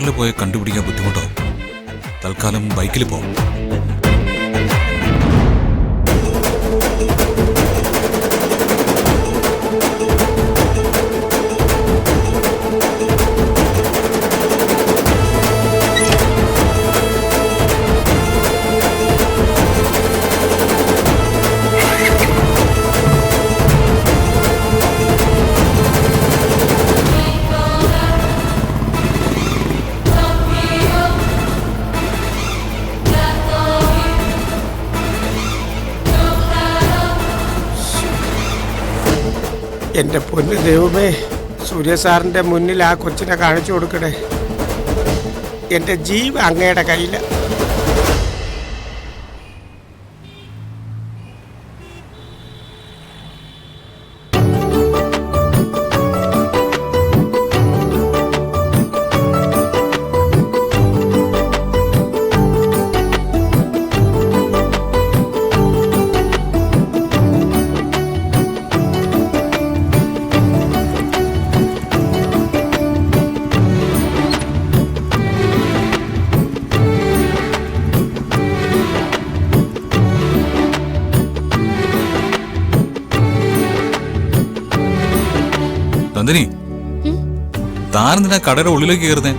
കാറിൽ പോയി കണ്ടുപിടിക്കാൻ ബുദ്ധിമുട്ടോ? തൽക്കാലം ബൈക്കിൽ പോവാം. എൻ്റെ പൊന്നു ദൈവമേ, സൂര്യ സാറിൻ്റെ മുന്നിൽ ആ കൊച്ചിനെ കാണിച്ചു കൊടുക്കണേ. എൻ്റെ ജീവൻ അങ്ങയുടെ കയ്യില. നന്ദിനി, താനെന്തിനാ കടയുടെ ഉള്ളിലേക്ക് കയറുന്നേ?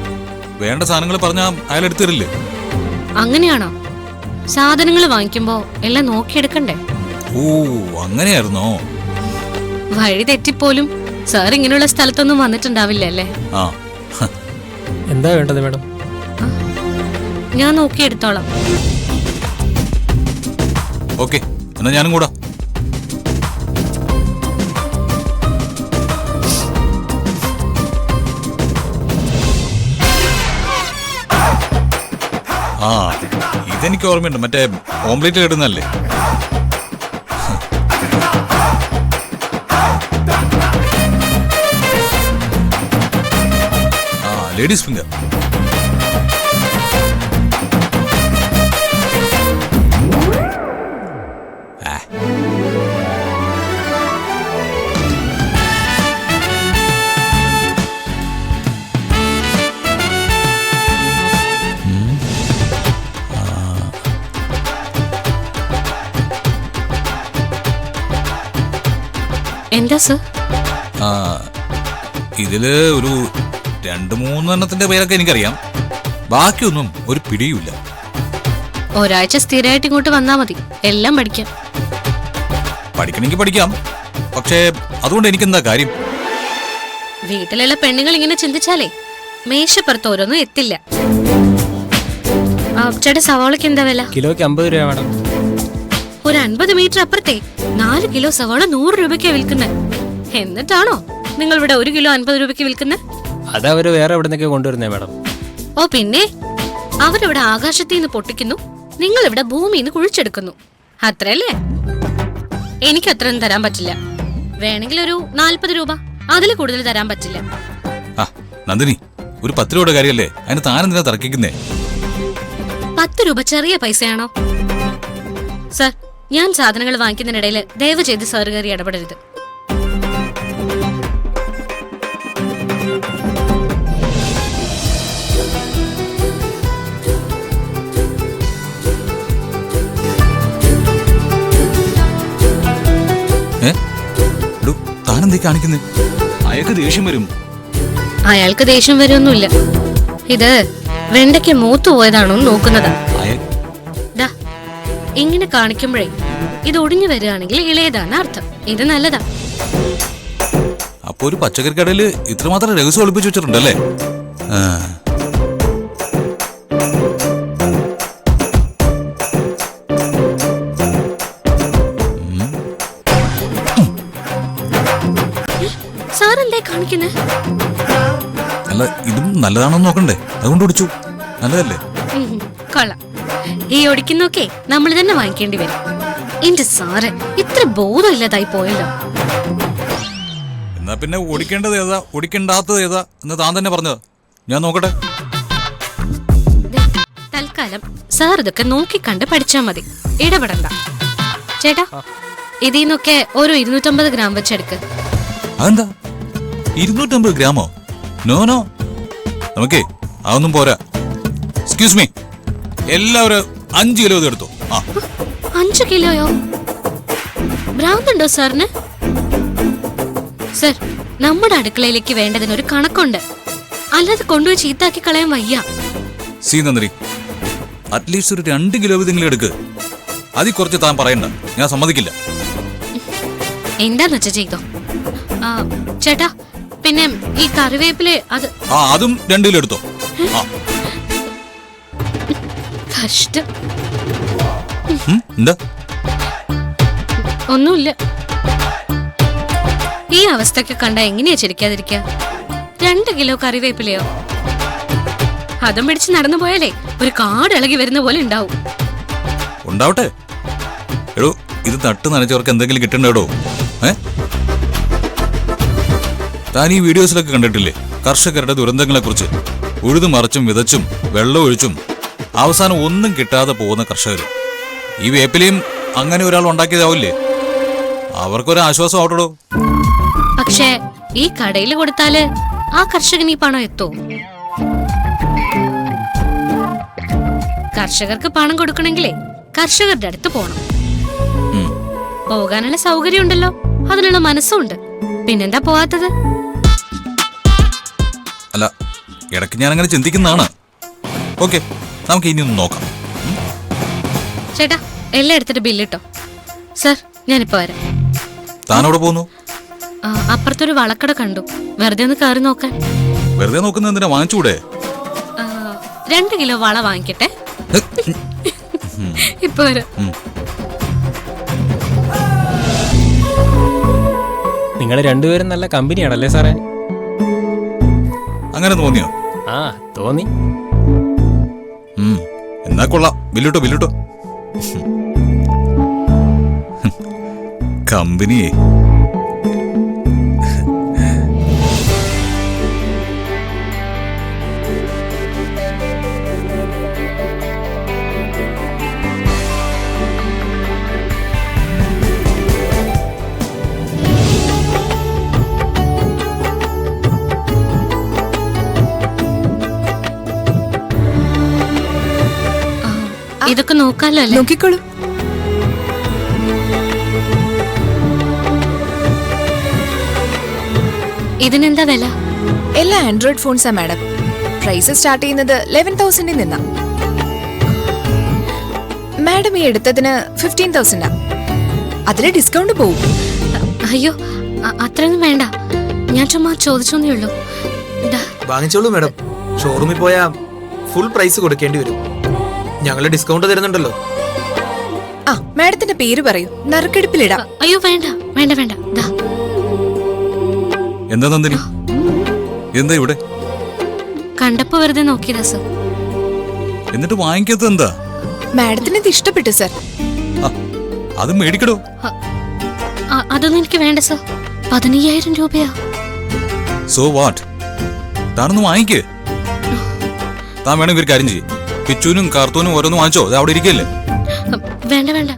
വേണ്ട സാധനങ്ങൾ പറഞ്ഞാ അയാൾ എടുത്തു തരില്ലേ? അങ്ങനെയാണോ? സാധനങ്ങൾ വാങ്ങിക്കുമ്പോ എല്ലാം നോക്കിയെടുക്കണ്ടേ? ഓ, അങ്ങനെയായിരുന്നോ? വഴി തെറ്റിപ്പോലും സാർ ഇങ്ങനെയുള്ള സ്ഥലത്തൊന്നും വന്നിട്ടുണ്ടാവില്ല അല്ലേ? ആ, എന്താ വേണ്ടത് മാഡം? ഞാൻ നോക്കിയെടുത്തോളാം. ഓക്കെ, എന്നാ ഞാനും കൂടാ. ആ, ഇതെനിക്ക് ഓർമ്മയുണ്ട്. മറ്റേ ഓംലേറ്റ് ഇടുന്നല്ലേ? ആ, ലേഡീസ് ഫിംഗർ. എന്താ സർ? ഇതില് ഒരു 2-3 എണ്ണത്തിന്റെ പേരൊക്കെ എനിക്കറിയാം. ബാക്കിയൊന്നും ഒരു പിടിയുമില്ല. ഒരാഴ്ച സ്ഥിരമായിട്ട് ഇങ്ങോട്ട് വന്നാ മതി, എല്ലാം പഠിക്കാം. പഠിക്കണമെങ്കിൽ പഠിക്കാം, പക്ഷേ അതുകൊണ്ട് എനിക്കെന്താ കാര്യം? വീട്ടിലുള്ള പെണ്ണുങ്ങൾ ഇങ്ങനെ ചിന്തിച്ചാലേ മേശപ്പുറത്ത് ഓരോന്നും എത്തില്ല. ചേട്ടാ, സവാളക്ക് എന്താ വില? കിലോയ്ക്ക് 50 രൂപ മാഡം. ഒരു 50 മീറ്റർ അപ്പുറത്തെ 4 കിലോ സവാള 100 രൂപയ്ക്കാ വിൽക്കുന്നത്. എന്നിട്ടാണോ നിങ്ങൾ ഇവിടെ 1 കിലോ 50 രൂപയ്ക്ക് വിൽക്കുന്നത്? അതവര് വേറെ എവിടെ നിന്നൊക്കെ കൊണ്ടുവരുന്നേ മാഡം. ഓ പിന്നെ, അവരിവിടെ ആകാശത്തിൽ നിന്ന് പൊട്ടിക്കുന്നു, നിങ്ങൾ ഇവിടെ ഭൂമിയിൽ നിന്ന് കുഴിച്ചെടുക്കുന്നു. അത്രയല്ലേ? എനിക്ക് അത്രയൊന്നും തരാൻ പറ്റില്ല. വേണമെങ്കിൽ ഒരു 40 രൂപ, അതിൽ കൂടുതൽ തരാൻ പറ്റില്ല. നന്ദിനി, ഒരു 10 രൂപയുടെ കാര്യമല്ലേ, അതിന് താനെന്തിനാ തർക്കിക്കുന്നേ? 10 രൂപ ചെറിയ പൈസയാണോ? സർ, ഞാൻ സാധനങ്ങൾ വാങ്ങിക്കുന്നതിനിടയിൽ ദയവ് ചെയ്ത് സാർ കയറി ഇടപെടരുത്. താനെന്തേ കാണിക്കുന്നേ? അയാൾക്ക് ദേഷ്യം വരും. അയാൾക്ക് ദേഷ്യം വരുമൊന്നുമില്ല. ഇത് വെണ്ടയ്ക്ക് മൂത്തു പോയതാണോ നോക്കുന്നതാ. ഇങ്ങനെ കാണിക്കുമ്പോഴേ ഇത് ഒടിഞ്ഞു വരികയാണെങ്കിൽ ഇളയതാണ് അർത്ഥം. ഇത് നല്ലതാ. അപ്പൊ ഒരു പച്ചക്കറി കടയില് ഇത്രമാത്രം രഹസ്യം ഒളിപ്പിച്ചു വെച്ചിട്ടുണ്ടല്ലേ? സാറെന്തേ കാണിക്കുന്നേ? അല്ല, ഇതും നല്ലതാണോ നോക്കണ്ടേ, അതുകൊണ്ട് ഒടിച്ചു. നല്ലതല്ലേ? കൊള്ളാം. ഈ ഒടിക്കുന്നൊക്കെ നമ്മൾ തന്നെ വാങ്ങിക്കേണ്ടി വരും. എന്റെ സാറ് ഇത്ര ബോധമില്ലാതായി പോയല്ലോ. എന്നാ പിന്നെ ഓടിക്കേണ്ടത് ഏതാ ഓടിക്കേണ്ടാത്തത് ഏതാ എന്ന് താൻ തന്നെ പറഞ്ഞത്. ഞാൻ നോക്കട്ടെ. തൽക്കാലം സാർ ഇതൊക്കെ നോക്കിക്കണ്ട് പഠിച്ചാ മതി, ഇടപെടണ്ട. ചേട്ടാ, ഇതിന്നൊക്കെ ഓരോ 250 ഗ്രാം വെച്ചെടുക്ക്. അതെന്താ 250 ഗ്രാമോ? നോ, നമുക്കേ അതൊന്നും പോരാ. എക്സ്ക്യൂസ് മീ, എല്ലാവരും 5 കിലോ ഇത് എടുത്തോ. ആ 5 കിലോയോ? ഭ്രാന്തുണ്ടോ സാറിന്? സർ, നമ്മുടെ അടുക്കളയിലേക്ക് വേണ്ടതിനൊരു കണക്കുണ്ട്. അല്ലാതെ കൊണ്ടുപോയി ചീത്താക്കി കളയാൻ വയ്യ. സീ നന്ദരി, അറ്റ്ലീസ്റ്റ് ഒരു 2 കിലോ നിങ്ങൾ എടുക്ക്. അതിൽ കുറച്ച് താൻ പറയണ്ട, ഞാൻ സമ്മതിക്കില്ല. എന്താന്ന് വെച്ചാ ചെയ്തോ. ചേട്ടാ, പിന്നെ ഈ കറിവേപ്പിലെ അത് അതും 2 കിലോ എടുത്തോ. ആ കഷ്ടം. എന്താ? ഒന്നുമില്ല. ഈ അവസ്ഥയൊക്കെ കണ്ട എങ്ങനെയാ ചിരിക്കാതിരിക്ക? 2 കിലോ കറിവേപ്പിലയോ? അതും പിടിച്ച് നടന്നു പോയാലേ ഒരു കാട് ഇളകി വരുന്ന പോലെ ഉണ്ടാവും. ഉണ്ടാവട്ടെ. എടോ, ഇത് നട്ട് നനച്ചവർക്ക് എന്തെങ്കിലും കിട്ടണ്ടോ? താൻ ഈ വീഡിയോസിലൊക്കെ കണ്ടിട്ടില്ലേ കർഷകരുടെ ദുരന്തങ്ങളെ കുറിച്ച്? ഉഴുതു മറിച്ചും വിതച്ചും വെള്ളം ഒഴിച്ചും അവസാനം ഒന്നും കിട്ടാതെ പോകുന്ന കർഷകർ. ഈ വേപ്പിലയും അങ്ങനെ ഒരാൾ ഉണ്ടാക്കിയതാവില്ലേ? അവർക്കൊരു ആശ്വാസം ആവട്ടോ. പക്ഷേ ഈ കടയിൽ കൊടുത്താല് ആ കർഷകന് ഈ പണം എത്തോ? കർഷകർക്ക് പണം കൊടുക്കണമെങ്കിലേ കർഷകരുടെ അടുത്ത് പോണം. പോകാനുള്ള സൗകര്യം ഉണ്ടല്ലോ, അതിനുള്ള മനസ്സുണ്ട്. പിന്നെന്താ പോവാത്തത്? അല്ല, ഇടയ്ക്ക് ഞാൻ അങ്ങനെ ചിന്തിക്കുന്നതാണ്. ഓക്കെ, നമുക്ക് ഇനി ഒന്ന് നോക്കാം. ചേട്ടാ, എല്ലാം എടുത്തിട്ട് ബില്ലിട്ടോ. സർ, ഞാനിപ്പോ വരാം. താനവിടെ പോകുന്നു? അപ്പുറത്തൊരു വളക്കട കണ്ടു, വെറുതെ ഒന്ന് കയറി നോക്കാൻ. വെറുതെ നോക്കുന്ന എന്തിനാ? വാങ്ങിച്ചൂടെ? 2 കിലോ വള വാങ്ങിക്കട്ടെ. ഇപ്പൊ വരാം. നിങ്ങൾ രണ്ടുപേരും നല്ല കമ്പനിയാണല്ലേ സാറേ? അങ്ങനെ തോന്നിയോ? ആ, തോന്നി. എന്നാ കൊള്ളാം. ബില്ലിട്ടോ. കമ്പനിയെ ഇതൊക്കെ നോക്കാലോ അല്ലേ? നോക്കിക്കോളൂ. ഇതിനെന്താ വില? എല്ലാ ആൻഡ്രോയിഡ് ഫോൺസാ മാഡം. പ്രൈസ് സ്റ്റാർട്ട് ചെയ്യുന്നത് 11,000 നിന്നാ. മാഡം ഈ എടുത്തതിന് 15,000. അതിന് ഡിസ്കൗണ്ട് പോവും. അയ്യോ, അത്രയൊന്നും വേണ്ട. ഞാൻ ചുമ്മാ ചോദിച്ചോന്നേ ഉള്ളൂ. വാങ്ങിച്ചോളൂ മാഡം. ഷോറൂമിൽ പോയാ ഫുൾ പ്രൈസ് കൊടുക്കേണ്ടി വരും. ഞങ്ങള് ഡിസ്കൗണ്ട് തരുന്നുണ്ടല്ലോ. ആ, മാഡത്തിന്റെ പേര് പറയൂ, നറുക്കെടുപ്പിലിടാം. അയ്യോ, വേണ്ട. എന്താ നന്ദിനി, എന്താ ഇവിടെ? കണ്ടപ്പോ വെറുതെ നോക്കിയതാ സർ. എന്നിട്ട് വാങ്ങിക്കാത്തത് എന്താ? മാഡത്തിന് ഇത് ഇഷ്ടപ്പെട്ടു സർ. അത് മേടിക്കടോ. അതൊന്നും എനിക്ക് വേണ്ട സർ. 15,000 രൂപയാ. So what? താനൊന്ന് വാങ്ങിക്കേ. താൻ വേണമെങ്കിൽ ഒരു കാര്യം ചെയ്യും, പിച്ചുവിനും കാർത്തൂനും ഓരോന്ന് വാങ്ങിച്ചോ. അത് അവിടെ ഇരിക്കല്ലേ? വേണ്ട.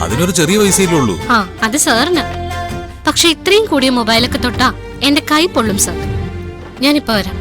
അതിനൊരു ചെറിയ പൈസയില്ലേ ഉള്ളൂ. അത് സാറിന്. പക്ഷെ ഇത്രയും കൂടിയ മൊബൈലൊക്കെ തൊട്ടാ എന്റെ കൈ പൊള്ളും സർ. ഞാനിപ്പോ വരാം.